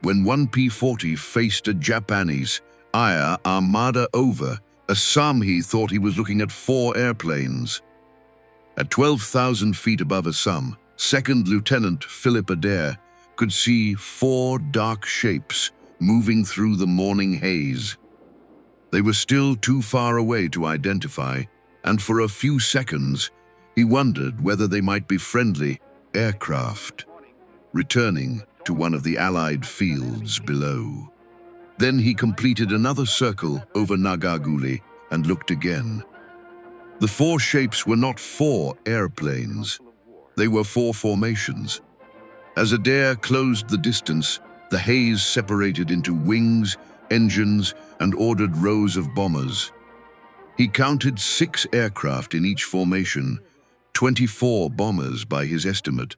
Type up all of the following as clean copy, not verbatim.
when one P-40 faced a Japanese air armada over, Assam thought he was looking at 4 airplanes. At 12,000 feet above Assam, Second Lieutenant Philip Adair could see 4 dark shapes moving through the morning haze. They were still too far away to identify, and for a few seconds, he wondered whether they might be friendly aircraft returning to one of the Allied fields below. Then he completed another circle over Nagaguli and looked again. The 4 shapes were not 4 airplanes. They were 4 formations. As Adair closed the distance, the haze separated into wings, engines, and ordered rows of bombers. He counted 6 aircraft in each formation, 24 bombers by his estimate.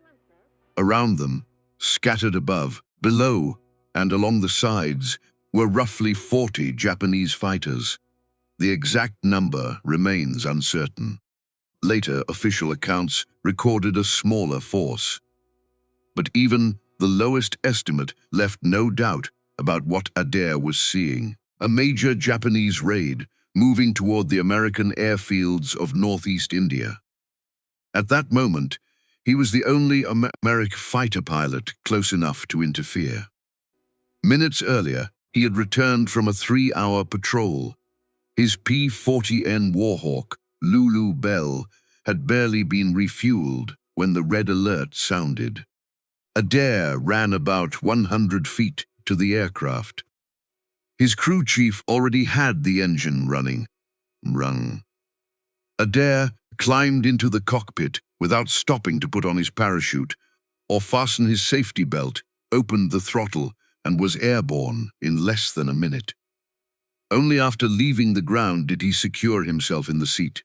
Around them, scattered above, below, and along the sides, were roughly 40 Japanese fighters. The exact number remains uncertain. Later official accounts recorded a smaller force. But even the lowest estimate left no doubt about what Adair was seeing. A major Japanese raid moving toward the American airfields of northeast India. At that moment, he was the only American fighter pilot close enough to interfere. Minutes earlier, he had returned from a 3-hour patrol. His P-40N Warhawk, Lulu Bell, had barely been refueled when the red alert sounded. Adair ran about 100 feet to the aircraft. His crew chief already had the engine running. Adair climbed into the cockpit without stopping to put on his parachute or fasten his safety belt, opened the throttle, and was airborne in less than a minute. Only after leaving the ground did he secure himself in the seat.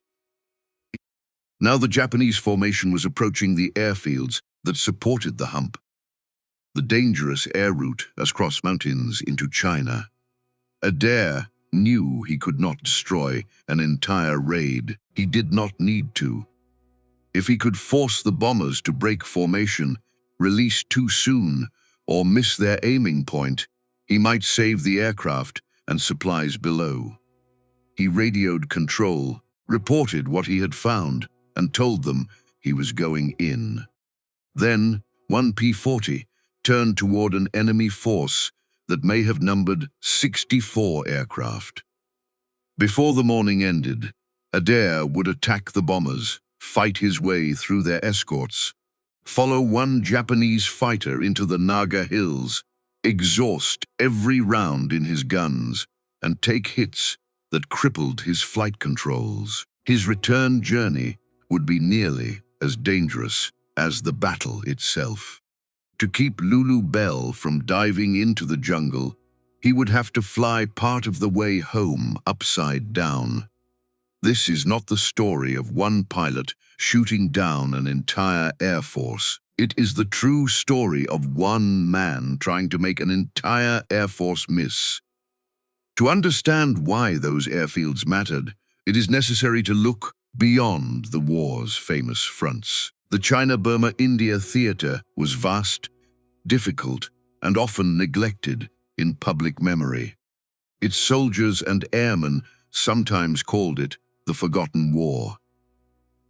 Now the Japanese formation was approaching the airfields that supported the hump, the dangerous air route across mountains into China. Adair knew he could not destroy an entire raid. He did not need to. If he could force the bombers to break formation, release too soon, or miss their aiming point, he might save the aircraft and supplies below. He radioed control, reported what he had found, and told them he was going in. Then, one P-40 turned toward an enemy force that may have numbered 64 aircraft. Before the morning ended, Adair would attack the bombers, fight his way through their escorts, follow one Japanese fighter into the Naga Hills, exhaust every round in his guns, and take hits that crippled his flight controls. His return journey would be nearly as dangerous as the battle itself. To keep Lulu Bell from diving into the jungle, he would have to fly part of the way home upside down. This is not the story of one pilot shooting down an entire air force. It is the true story of one man trying to make an entire air force miss. To understand why those airfields mattered, it is necessary to look beyond the war's famous fronts. The China-Burma-India theater was vast, difficult, and often neglected in public memory. Its soldiers and airmen sometimes called it the Forgotten War.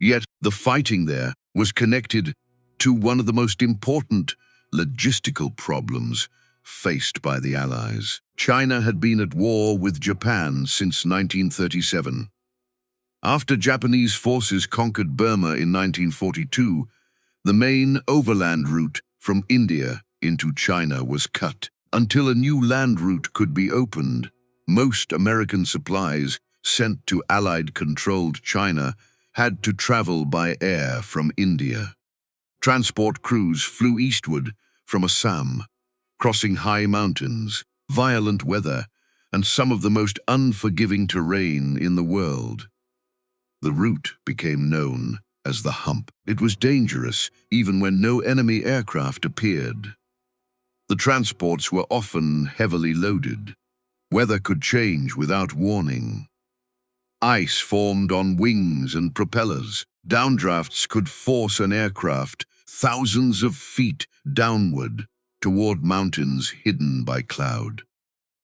Yet the fighting there was connected to one of the most important logistical problems faced by the Allies. China had been at war with Japan since 1937. After Japanese forces conquered Burma in 1942, the main overland route from India into China was cut. Until a new land route could be opened, most American supplies sent to Allied-controlled China had to travel by air from India. Transport crews flew eastward from Assam, crossing high mountains, violent weather, and some of the most unforgiving terrain in the world. The route became known as the Hump. It was dangerous even when no enemy aircraft appeared. The transports were often heavily loaded. Weather could change without warning. Ice formed on wings and propellers. Downdrafts could force an aircraft thousands of feet downward, toward mountains hidden by cloud.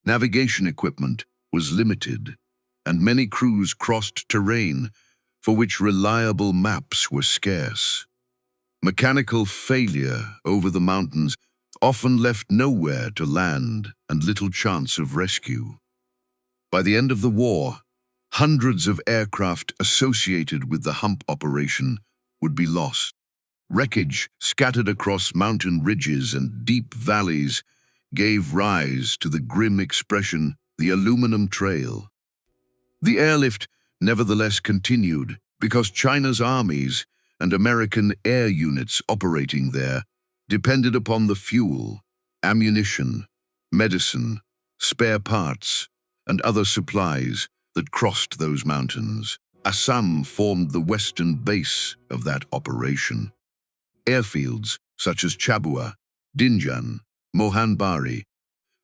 Navigation equipment was limited, and many crews crossed terrain for which reliable maps were scarce. Mechanical failure over the mountains often left nowhere to land and little chance of rescue. By the end of the war, hundreds of aircraft associated with the hump operation would be lost. Wreckage scattered across mountain ridges and deep valleys gave rise to the grim expression, the aluminum trail. The airlift nevertheless continued because China's armies and American air units operating there depended upon the fuel, ammunition, medicine, spare parts, and other supplies that crossed those mountains. Assam formed the western base of that operation. Airfields such as Chabua, Dinjan, Mohanbari,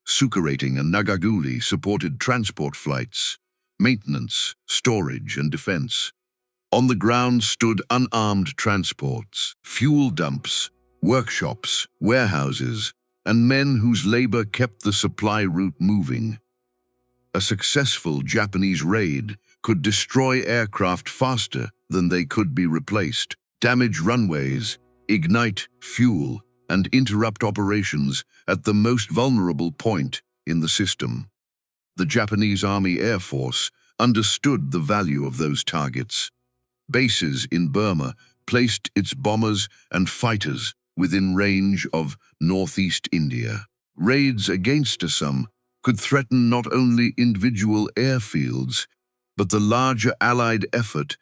Sukarating and Nagaguli supported transport flights, maintenance, storage, and defense. On the ground stood unarmed transports, fuel dumps, workshops, warehouses, and men whose labor kept the supply route moving. A successful Japanese raid could destroy aircraft faster than they could be replaced, damage runways, ignite fuel, and interrupt operations at the most vulnerable point in the system. The Japanese Army Air Force understood the value of those targets. Bases in Burma placed its bombers and fighters within range of northeast India. Raids against Assam could threaten not only individual airfields, but the larger Allied effort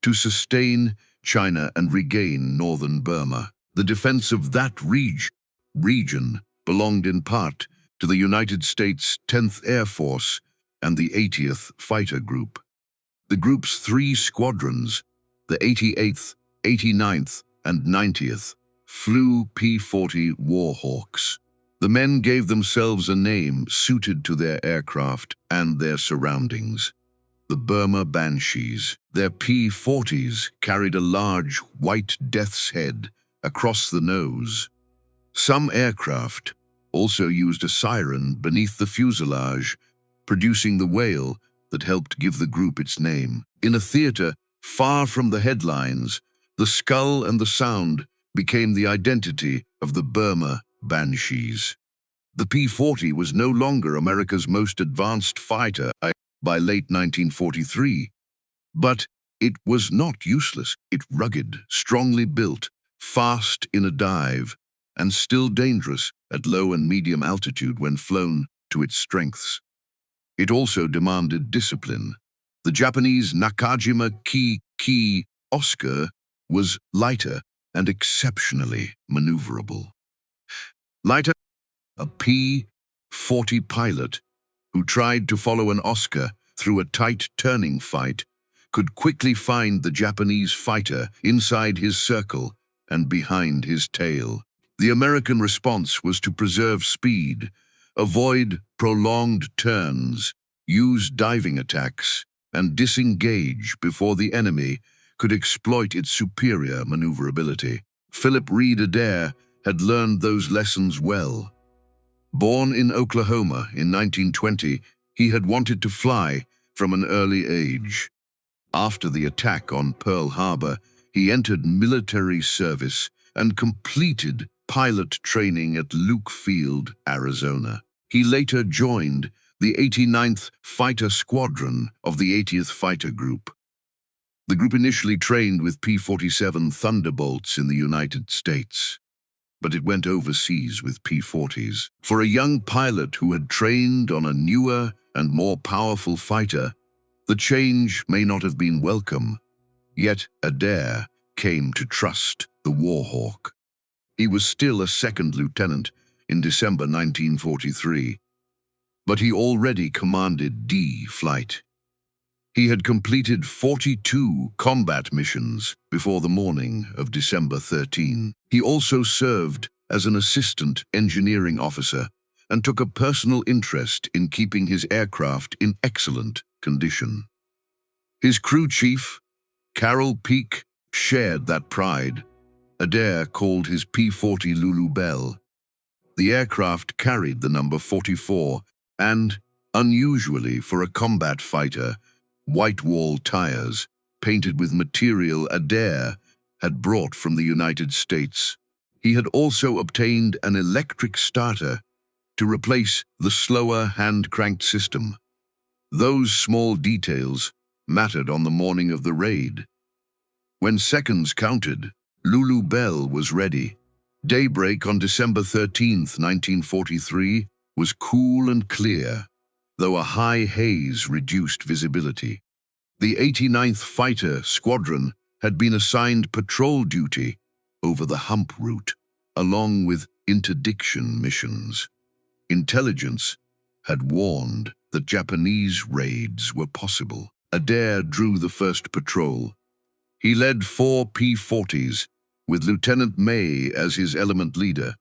to sustain China and regain northern Burma. The defense of that region belonged in part to the United States 10th Air Force and the 80th Fighter Group. The group's three squadrons, the 88th, 89th, and 90th, flew P-40 Warhawks. The men gave themselves a name suited to their aircraft and their surroundings. The Burma Banshees. Their P-40s carried a large white death's head across the nose. Some aircraft also used a siren beneath the fuselage, producing the wail that helped give the group its name. In a theater far from the headlines, the skull and the sound became the identity of the Burma Banshees. The P-40 was no longer America's most advanced fighter by late 1943, but it was not useless. It rugged, strongly built, fast in a dive, and still dangerous at low and medium altitude when flown to its strengths. It also demanded discipline. The Japanese Nakajima Ki Oscar was lighter and exceptionally maneuverable. Lighter, a P-40 pilot who tried to follow an Oscar through a tight turning fight could quickly find the Japanese fighter inside his circle and behind his tail. The American response was to preserve speed, avoid prolonged turns, use diving attacks, and disengage before the enemy could exploit its superior maneuverability. Philip Reed Adair had learned those lessons well. Born in Oklahoma in 1920, he had wanted to fly from an early age. After the attack on Pearl Harbor, he entered military service and completed pilot training at Luke Field, Arizona. He later joined the 89th Fighter Squadron of the 80th Fighter Group. The group initially trained with P-47 Thunderbolts in the United States, but it went overseas with P-40s. For a young pilot who had trained on a newer and more powerful fighter, the change may not have been welcome, yet Adair came to trust the Warhawk. He was still a second lieutenant in December 1943, but he already commanded D Flight. He had completed 42 combat missions before the morning of December 13. He also served as an assistant engineering officer and took a personal interest in keeping his aircraft in excellent condition. His crew chief, Carroll Peake, shared that pride. Adair called his P-40 Lulu Bell, The aircraft carried the number 44 and, unusually for a combat fighter, white-wall tires, painted with material Adair had brought from the United States. He had also obtained an electric starter to replace the slower hand-cranked system. Those small details mattered on the morning of the raid. When seconds counted, Lulu Bell was ready. Daybreak on December 13, 1943, was cool and clear, though a high haze reduced visibility. The 89th Fighter Squadron had been assigned patrol duty over the Hump route, along with interdiction missions. Intelligence had warned that Japanese raids were possible. Adair drew the first patrol. He led 4 P-40s, with Lieutenant May as his element leader.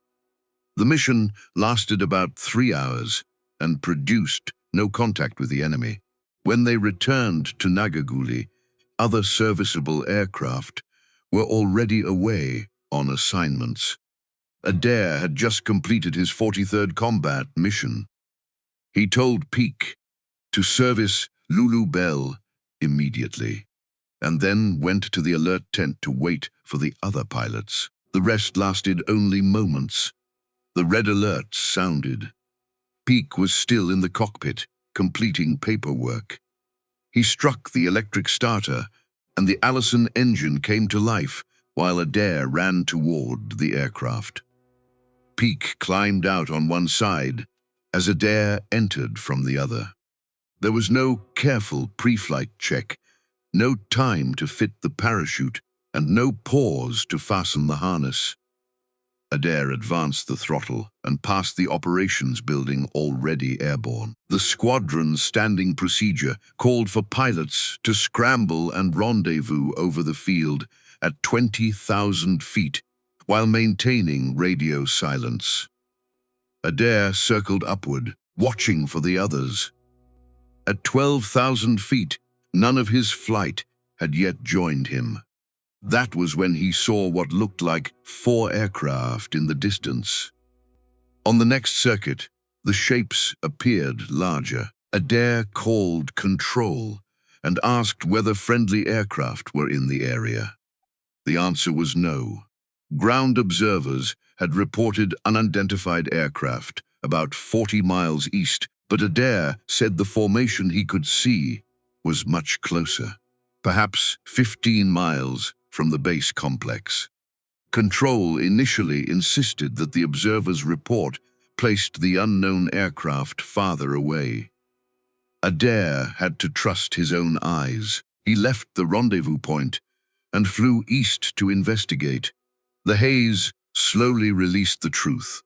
The mission lasted about 3 hours and produced no contact with the enemy. When they returned to Nagaguli, other serviceable aircraft were already away on assignments. Adair had just completed his 43rd combat mission. He told Peak to service Lulu Bell immediately, and then went to the alert tent to wait for the other pilots. The rest lasted only moments. The red alert sounded. Peak was still in the cockpit, completing paperwork. He struck the electric starter, and the Allison engine came to life while Adair ran toward the aircraft. Peak climbed out on one side as Adair entered from the other. There was no careful pre-flight check, no time to fit the parachute, and no pause to fasten the harness. Adair advanced the throttle and passed the operations building already airborne. The squadron's standing procedure called for pilots to scramble and rendezvous over the field at 20,000 feet while maintaining radio silence. Adair circled upward, watching for the others. At 12,000 feet, none of his flight had yet joined him. That was when he saw what looked like 4 aircraft in the distance. On the next circuit, the shapes appeared larger. Adair called control and asked whether friendly aircraft were in the area. The answer was no. Ground observers had reported unidentified aircraft about 40 miles east, but Adair said the formation he could see was much closer, perhaps 15 miles from the base complex. Control initially insisted that the observer's report placed the unknown aircraft farther away. Adair had to trust his own eyes. He left the rendezvous point and flew east to investigate. The haze slowly released the truth.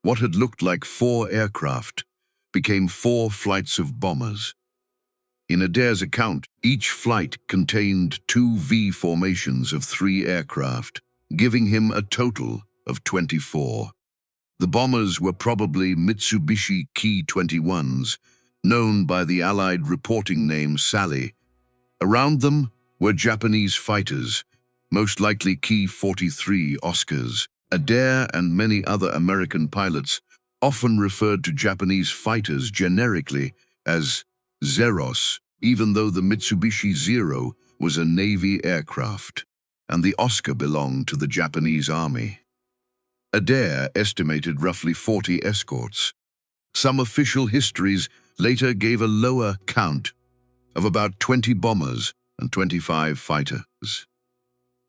What had looked like 4 aircraft became 4 flights of bombers. In Adair's account, each flight contained 2 V formations of 3 aircraft, giving him a total of 24. The bombers were probably Mitsubishi Ki-21s, known by the Allied reporting name Sally. Around them were Japanese fighters, most likely Ki-43 Oscars. Adair and many other American pilots often referred to Japanese fighters generically as Zeros, even though the Mitsubishi Zero was a Navy aircraft, and the Oscar belonged to the Japanese Army. Adair estimated roughly 40 escorts. Some official histories later gave a lower count of about 20 bombers and 25 fighters.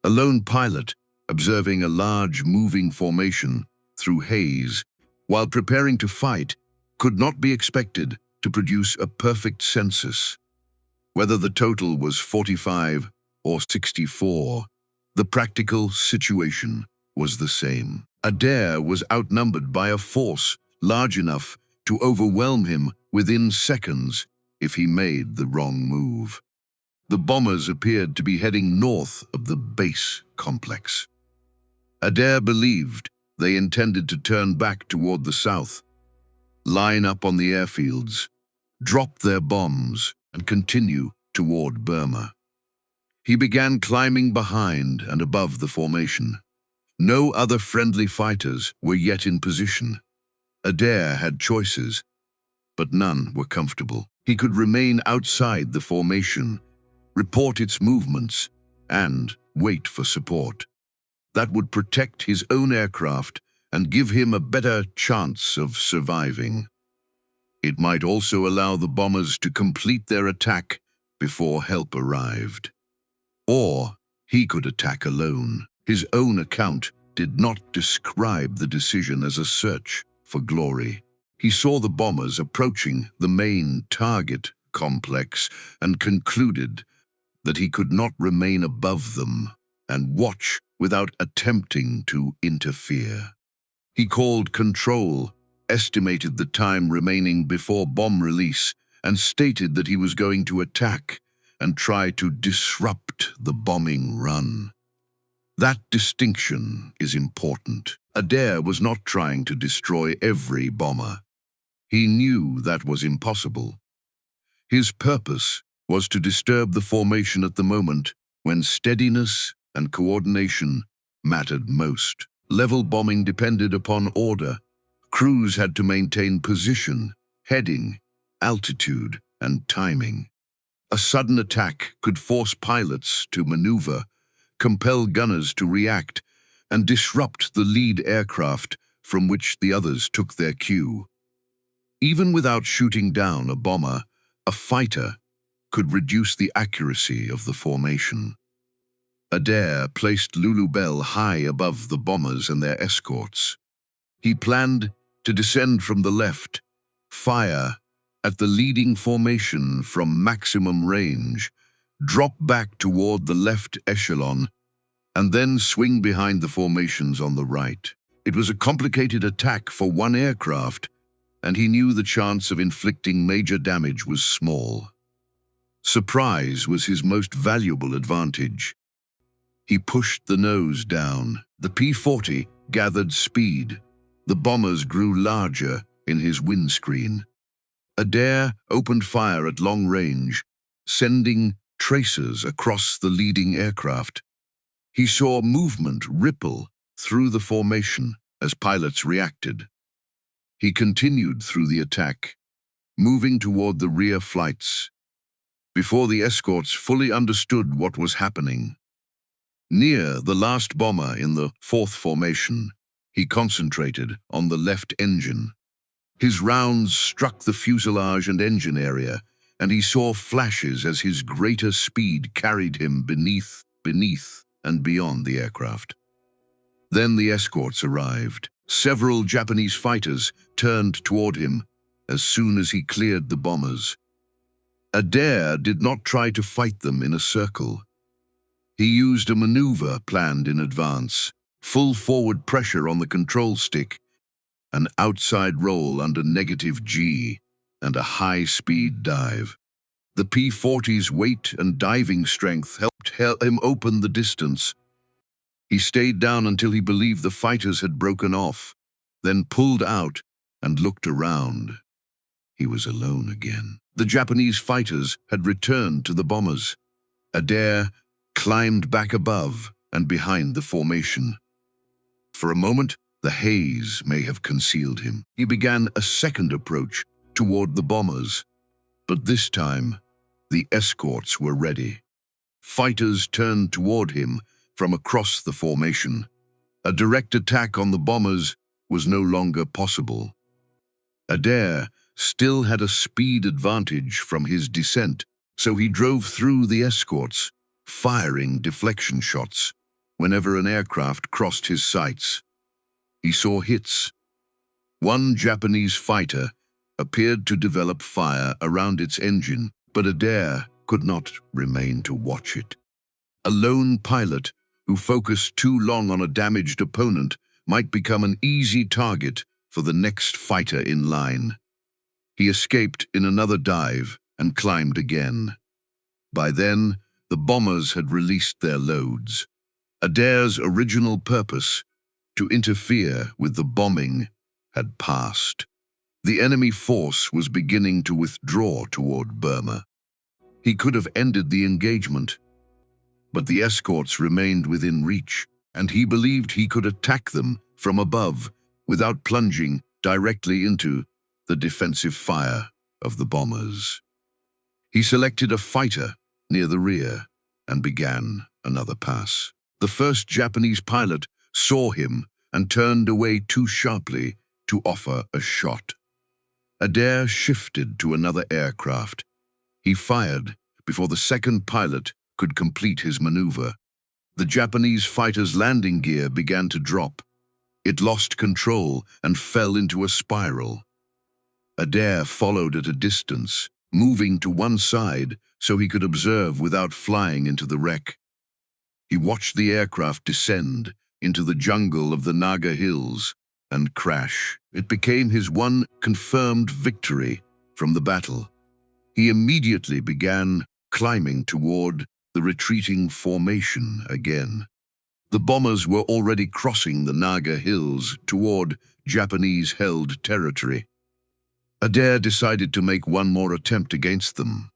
A lone pilot, observing a large moving formation through haze while preparing to fight, could not be expected to produce a perfect census. Whether the total was 45 or 64, the practical situation was the same. Adair was outnumbered by a force large enough to overwhelm him within seconds if he made the wrong move. The bombers appeared to be heading north of the base complex. Adair believed they intended to turn back toward the south, line up on the airfields, drop their bombs, and continue toward Burma. He began climbing behind and above the formation. No other friendly fighters were yet in position. Adair had choices, but none were comfortable. He could remain outside the formation, report its movements, and wait for support. That would protect his own aircraft and give him a better chance of surviving. It might also allow the bombers to complete their attack before help arrived. Or he could attack alone. His own account did not describe the decision as a search for glory. He saw the bombers approaching the main target complex and concluded that he could not remain above them and watch without attempting to interfere. He called control, estimated the time remaining before bomb release, and stated that he was going to attack and try to disrupt the bombing run. That distinction is important. Adair was not trying to destroy every bomber. He knew that was impossible. His purpose was to disturb the formation at the moment when steadiness and coordination mattered most. Level bombing depended upon order. Crews had to maintain position, heading, altitude, and timing. A sudden attack could force pilots to maneuver, compel gunners to react, and disrupt the lead aircraft from which the others took their cue. Even without shooting down a bomber, a fighter could reduce the accuracy of the formation. Adair placed Lulu Bell high above the bombers and their escorts. He planned to descend from the left, fire at the leading formation from maximum range, drop back toward the left echelon, and then swing behind the formations on the right. It was a complicated attack for one aircraft, and he knew the chance of inflicting major damage was small. Surprise was his most valuable advantage. He pushed the nose down. The P-40 gathered speed. The bombers grew larger in his windscreen. Adair opened fire at long range, sending tracers across the leading aircraft. He saw movement ripple through the formation as pilots reacted. He continued through the attack, moving toward the rear flights, before the escorts fully understood what was happening. Near the last bomber in the fourth formation, he concentrated on the left engine. His rounds struck the fuselage and engine area, and he saw flashes as his greater speed carried him beneath, and beyond the aircraft. Then the escorts arrived. Several Japanese fighters turned toward him as soon as he cleared the bombers. Adair did not try to fight them in a circle. He used a maneuver planned in advance, full forward pressure on the control stick, an outside roll under -G, and a high-speed dive. The P-40's weight and diving strength helped him open the distance. He stayed down until he believed the fighters had broken off, then pulled out and looked around. He was alone again. The Japanese fighters had returned to the bombers. Adair climbed back above and behind the formation. For a moment, the haze may have concealed him. He began a second approach toward the bombers, but this time, the escorts were ready. Fighters turned toward him from across the formation. A direct attack on the bombers was no longer possible. Adair still had a speed advantage from his descent, so he drove through the escorts, firing deflection shots whenever an aircraft crossed his sights. He saw hits. One Japanese fighter appeared to develop fire around its engine, but Adair could not remain to watch it. A lone pilot who focused too long on a damaged opponent might become an easy target for the next fighter in line. He escaped in another dive and climbed again. By then, the bombers had released their loads. Adair's original purpose, to interfere with the bombing, had passed. The enemy force was beginning to withdraw toward Burma. He could have ended the engagement, but the escorts remained within reach. and he believed he could attack them from above without plunging directly into the defensive fire of the bombers. He selected a fighter near the rear and began another pass. The first Japanese pilot saw him and turned away too sharply to offer a shot. Adair shifted to another aircraft. He fired before the second pilot could complete his maneuver. The Japanese fighter's landing gear began to drop. It lost control and fell into a spiral. Adair followed at a distance, moving to one side so he could observe without flying into the wreck. He watched the aircraft descend into the jungle of the Naga Hills and crash. It became his one confirmed victory from the battle. He immediately began climbing toward the retreating formation again. The bombers were already crossing the Naga Hills toward Japanese-held territory. Adair decided to make one more attempt against them.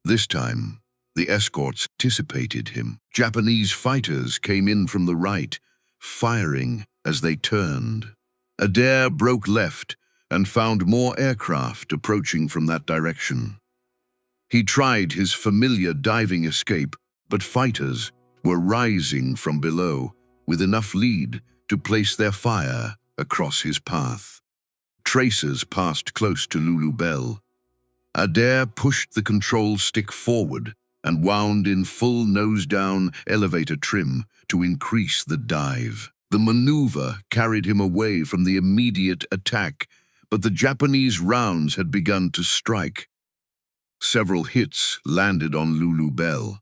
This time, the escorts anticipated him. Japanese fighters came in from the right, firing as they turned. Adair broke left and found more aircraft approaching from that direction. He tried his familiar diving escape, but fighters were rising from below with enough lead to place their fire across his path. Tracers passed close to Lulu Bell. Adair pushed the control stick forward and wound in full nose-down elevator trim to increase the dive. The maneuver carried him away from the immediate attack, but the Japanese rounds had begun to strike. Several hits landed on Lulu Bell.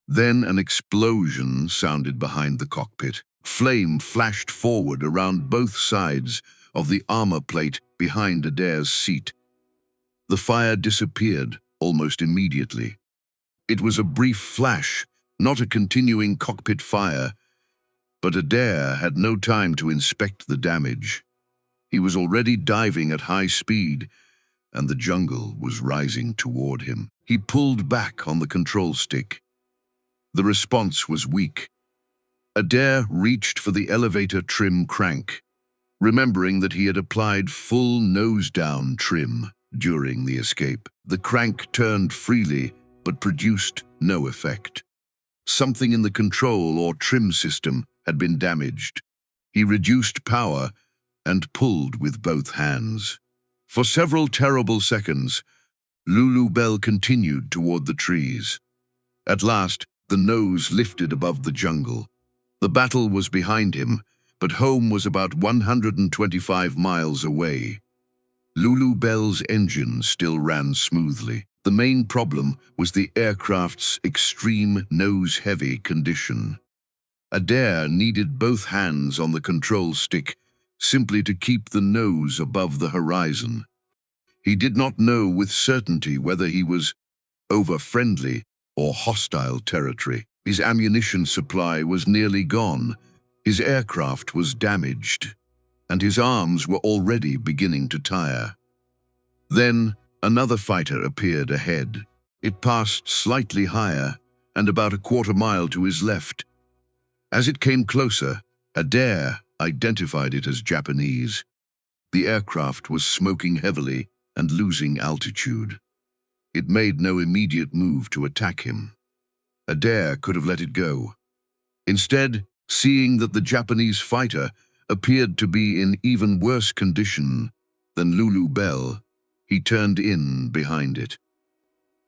Then an explosion sounded behind the cockpit. Flame flashed forward around both sides of the armor plate behind Adair's seat. The fire disappeared almost immediately. It was a brief flash, not a continuing cockpit fire, but Adair had no time to inspect the damage. He was already diving at high speed, and the jungle was rising toward him. He pulled back on the control stick. The response was weak. Adair reached for the elevator trim crank, remembering that he had applied full nose-down trim during the escape. The crank turned freely, but produced no effect. Something in the control or trim system had been damaged. He reduced power and pulled with both hands. For several terrible seconds, Lulu Bell continued toward the trees. At last, the nose lifted above the jungle. The battle was behind him, but home was about 125 miles away. Lulu Bell's engine still ran smoothly. The main problem was the aircraft's extreme nose-heavy condition. Adair needed both hands on the control stick simply to keep the nose above the horizon. He did not know with certainty whether he was over friendly or hostile territory. His ammunition supply was nearly gone, his aircraft was damaged, and his arms were already beginning to tire. Then another fighter appeared ahead. It passed slightly higher and about a quarter-mile to his left. As it came closer, Adair identified it as Japanese. The aircraft was smoking heavily and losing altitude. It made no immediate move to attack him. Adair could have let it go. Instead, seeing that the Japanese fighter appeared to be in even worse condition than Lulu Bell, he turned in behind it.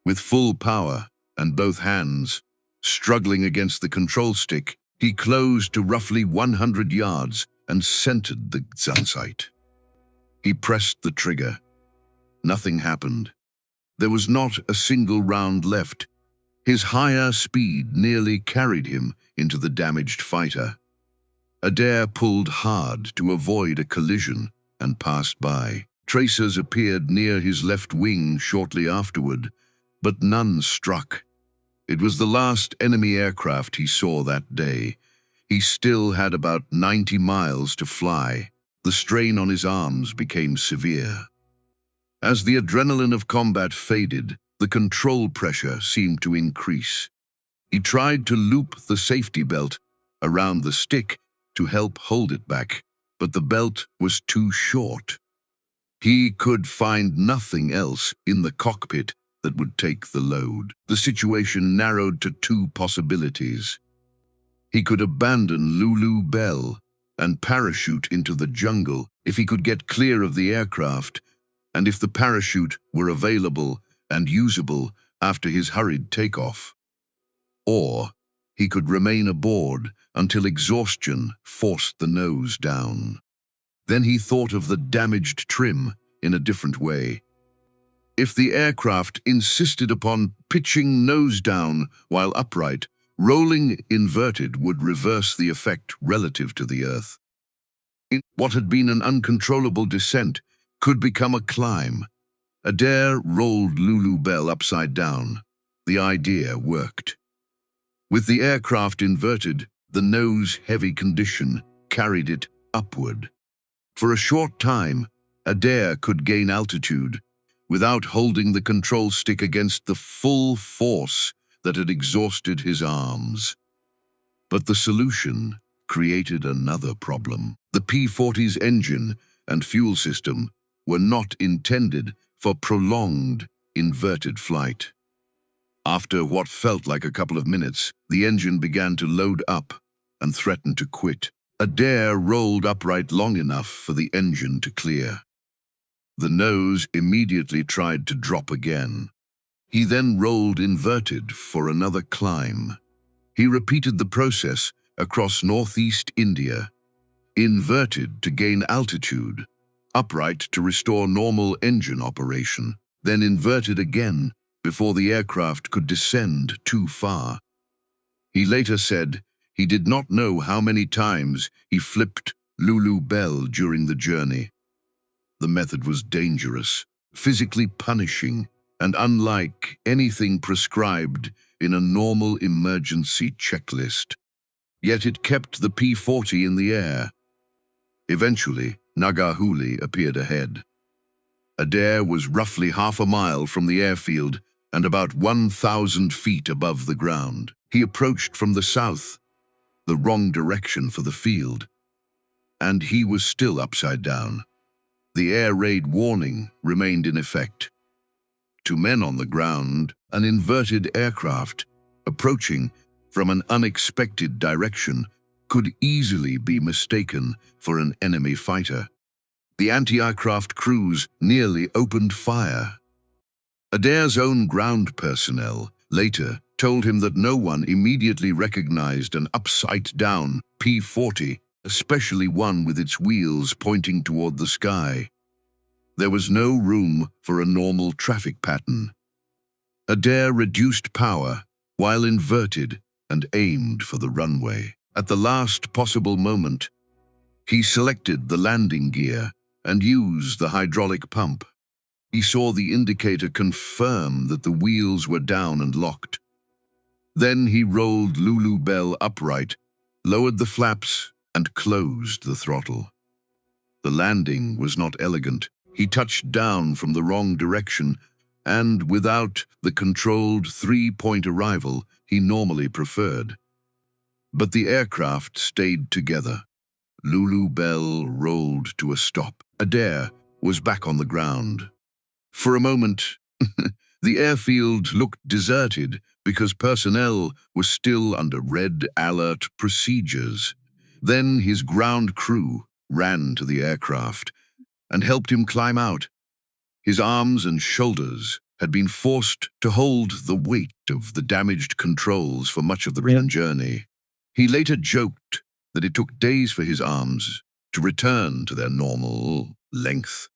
With full power and both hands struggling against the control stick, he closed to roughly 100 yards and centered the gun sight. He pressed the trigger. Nothing happened. There was not a single round left. His higher speed nearly carried him into the damaged fighter. Adair pulled hard to avoid a collision and passed by. Tracers appeared near his left wing shortly afterward, but none struck. It was the last enemy aircraft he saw that day. He still had about 90 miles to fly. The strain on his arms became severe. As the adrenaline of combat faded, the control pressure seemed to increase. He tried to loop the safety belt, around the stick to help hold it back, but the belt was too short. He could find nothing else in the cockpit that would take the load. The situation narrowed to two possibilities. He could abandon Lulu Bell and parachute into the jungle if he could get clear of the aircraft, and if the parachute were available and usable after his hurried takeoff. Or he could remain aboard until exhaustion forced the nose down. Then he thought of the damaged trim in a different way. If the aircraft insisted upon pitching nose down while upright, rolling inverted would reverse the effect relative to the Earth. What had been an uncontrollable descent could become a climb. Adair rolled Lulu Bell upside down. The idea worked. With the aircraft inverted, the nose-heavy condition carried it upward. For a short time, Adair could gain altitude without holding the control stick against the full force that had exhausted his arms. But the solution created another problem. The P-40's engine and fuel system were not intended for prolonged, inverted flight. After what felt like a couple of minutes, the engine began to load up and threatened to quit. Adair rolled upright long enough for the engine to clear. The nose immediately tried to drop again. He then rolled inverted for another climb. He repeated the process across northeast India, inverted to gain altitude, upright to restore normal engine operation, then inverted again before the aircraft could descend too far. He later said he did not know how many times he flipped Lulu Bell during the journey. The method was dangerous, physically punishing, and unlike anything prescribed in a normal emergency checklist. Yet it kept the P-40 in the air. Eventually, Nagahuli appeared ahead. Adair was roughly half a mile from the airfield and about 1,000 feet above the ground. He approached from the south, the wrong direction for the field, and he was still upside down. The air raid warning remained in effect. To men on the ground, an inverted aircraft approaching from an unexpected direction could easily be mistaken for an enemy fighter. The anti-aircraft crews nearly opened fire. Adair's own ground personnel later told him that no one immediately recognized an upside-down P-40, especially one with its wheels pointing toward the sky. There was no room for a normal traffic pattern. Adair reduced power while inverted and aimed for the runway. At the last possible moment, he selected the landing gear and used the hydraulic pump. He saw the indicator confirm that the wheels were down and locked. Then he rolled Lulu Bell upright, lowered the flaps, and closed the throttle. The landing was not elegant. He touched down from the wrong direction, and without the controlled three-point arrival he normally preferred. But the aircraft stayed together. Lulu Bell rolled to a stop. Adair was back on the ground. For a moment, the airfield looked deserted because personnel was still under red alert procedures. Then his ground crew ran to the aircraft and helped him climb out. His arms and shoulders had been forced to hold the weight of the damaged controls for much of the return journey. He later joked that it took days for his arms to return to their normal length.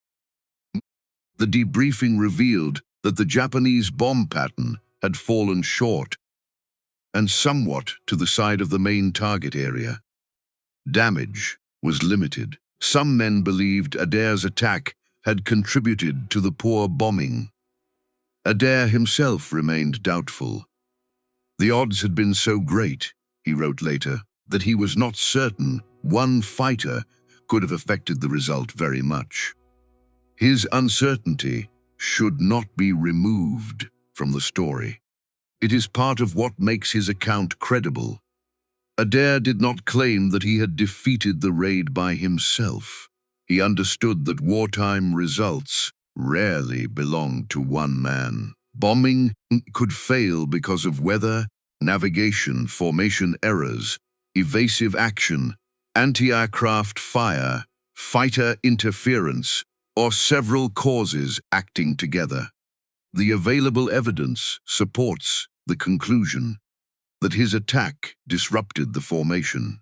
The debriefing revealed that the Japanese bomb pattern had fallen short and somewhat to the side of the main target area. Damage was limited. Some men believed Adair's attack had contributed to the poor bombing. Adair himself remained doubtful. The odds had been so great, he wrote later, that he was not certain one fighter could have affected the result very much. His uncertainty should not be removed from the story. It is part of what makes his account credible. Adair did not claim that he had defeated the raid by himself. He understood that wartime results rarely belonged to one man. Bombing could fail because of weather, navigation, formation errors, evasive action, anti-aircraft fire, fighter interference, or several causes acting together. The available evidence supports the conclusion that his attack disrupted the formation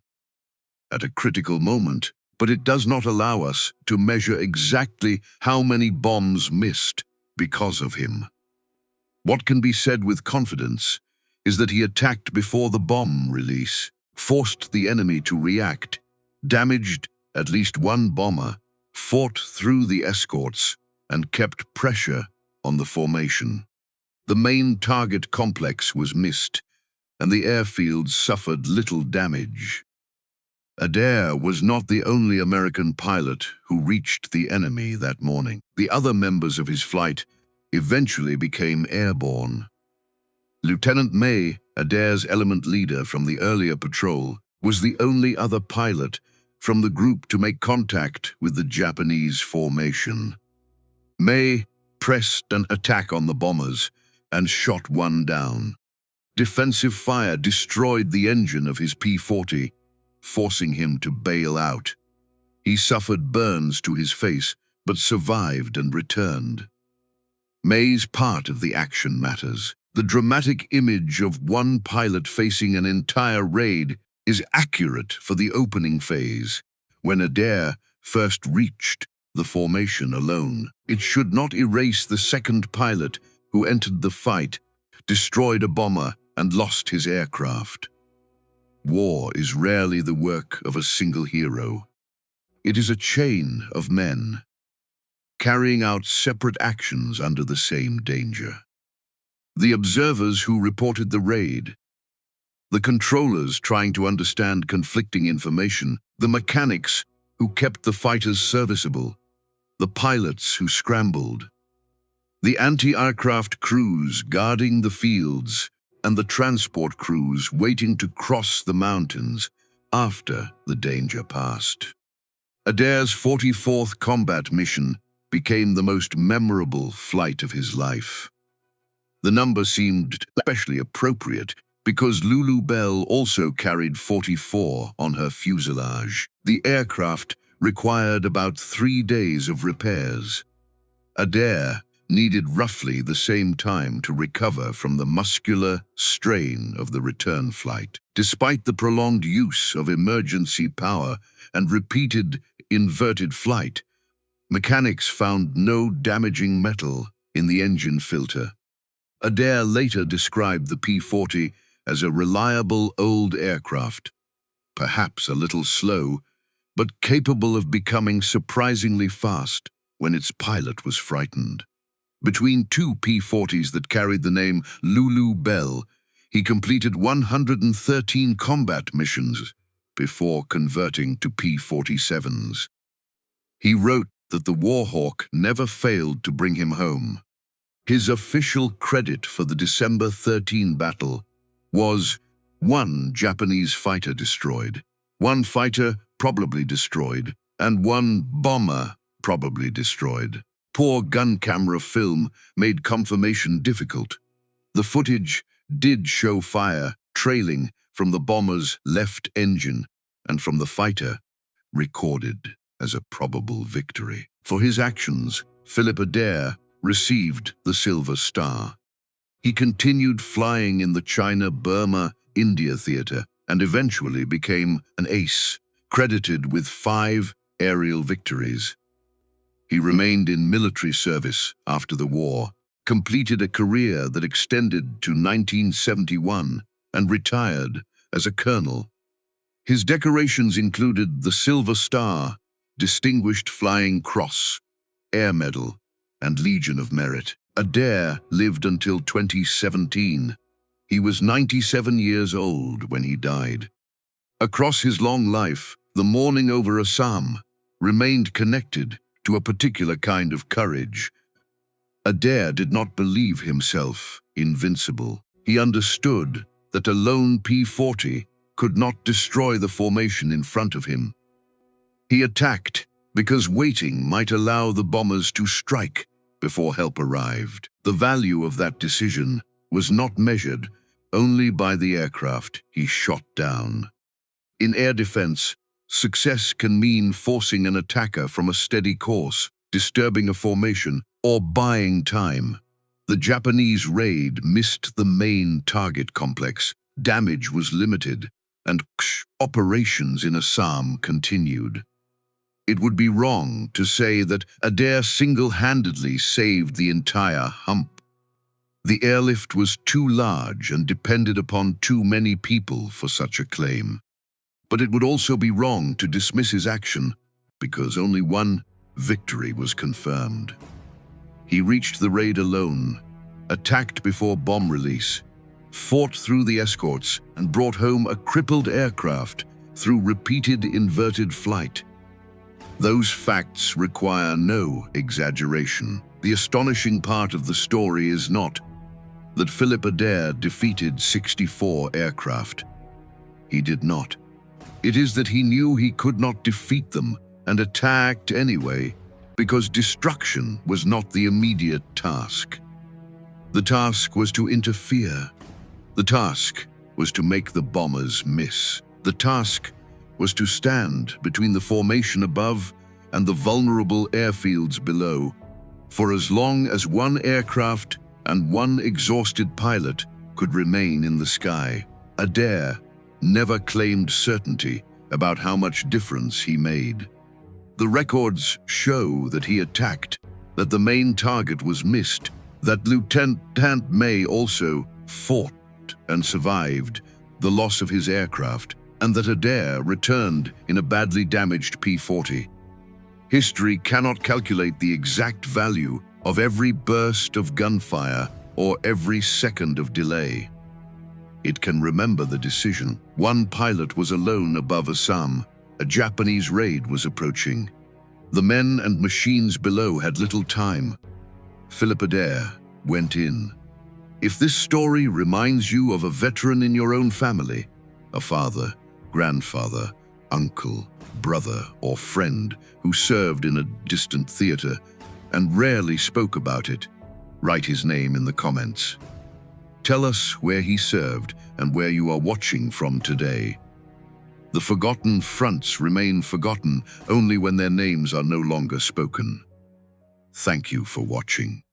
at a critical moment, but it does not allow us to measure exactly how many bombs missed because of him. What can be said with confidence is that he attacked before the bomb release, forced the enemy to react, damaged at least one bomber, fought through the escorts, and kept pressure on the formation. The main target complex was missed, and the airfield suffered little damage. Adair was not the only American pilot who reached the enemy that morning. The other members of his flight eventually became airborne. Lieutenant May, Adair's element leader from the earlier patrol, was the only other pilot from the group to make contact with the Japanese formation. May pressed an attack on the bombers and shot one down. Defensive fire destroyed the engine of his P-40, forcing him to bail out. He suffered burns to his face, but survived and returned. May's part of the action matters. The dramatic image of one pilot facing an entire raid is accurate for the opening phase, when Adair first reached the formation alone. It should not erase the second pilot who entered the fight, destroyed a bomber, and lost his aircraft. War is rarely the work of a single hero. It is a chain of men, carrying out separate actions under the same danger. The observers who reported the raid, the controllers trying to understand conflicting information, the mechanics who kept the fighters serviceable, the pilots who scrambled, the anti-aircraft crews guarding the fields, and the transport crews waiting to cross the mountains after the danger passed. Adair's 44th combat mission became the most memorable flight of his life. The number seemed especially appropriate because Lulu Bell also carried 44 on her fuselage. The aircraft required about 3 days of repairs. Adair needed roughly the same time to recover from the muscular strain of the return flight. Despite the prolonged use of emergency power and repeated inverted flight, mechanics found no damaging metal in the engine filter. Adair later described the P-40 as a reliable old aircraft, perhaps a little slow, but capable of becoming surprisingly fast when its pilot was frightened. Between two P-40s that carried the name Lulu Bell, he completed 113 combat missions before converting to P-47s. He wrote that the Warhawk never failed to bring him home. His official credit for the December 13 battle was 1 Japanese fighter destroyed, 1 fighter probably destroyed, and 1 bomber probably destroyed. Poor gun camera film made confirmation difficult. The footage did show fire trailing from the bomber's left engine and from the fighter, recorded as a probable victory. For his actions, Philip Adair received the Silver Star. He continued flying in the China-Burma-India theater and eventually became an ace, credited with 5 aerial victories. He remained in military service after the war, completed a career that extended to 1971, and retired as a colonel. His decorations included the Silver Star, Distinguished Flying Cross, Air Medal, and Legion of Merit. Adair lived until 2017. He was 97 years old when he died. Across his long life, the mourning over Assam remained connected to a particular kind of courage. Adair did not believe himself invincible. He understood that a lone P-40 could not destroy the formation in front of him. He attacked because waiting might allow the bombers to strike before help arrived. The value of that decision was not measured only by the aircraft he shot down. In air defense, success can mean forcing an attacker from a steady course, disturbing a formation, or buying time. The Japanese raid missed the main target complex, damage was limited, and operations in Assam continued. It would be wrong to say that Adair single-handedly saved the entire hump. The airlift was too large and depended upon too many people for such a claim. But it would also be wrong to dismiss his action because only one victory was confirmed. He reached the raid alone, attacked before bomb release, fought through the escorts, and brought home a crippled aircraft through repeated inverted flight. Those facts require no exaggeration. The astonishing part of the story is not that Philip Adair defeated 64 aircraft. He did not. It is that he knew he could not defeat them and attacked anyway, because destruction was not the immediate task. The task was to interfere. The task was to make the bombers miss. The task was to stand between the formation above and the vulnerable airfields below, for as long as one aircraft and one exhausted pilot could remain in the sky. Adair never claimed certainty about how much difference he made. The records show that he attacked, that the main target was missed, that Lieutenant May also fought and survived the loss of his aircraft, and that Adair returned in a badly damaged P-40. History cannot calculate the exact value of every burst of gunfire or every second of delay. It can remember the decision. One pilot was alone above Assam. A Japanese raid was approaching. The men and machines below had little time. Philip Adair went in. If this story reminds you of a veteran in your own family, a father, grandfather, uncle, brother, or friend who served in a distant theater and rarely spoke about it, write his name in the comments. Tell us where he served and where you are watching from today. The forgotten fronts remain forgotten only when their names are no longer spoken. Thank you for watching.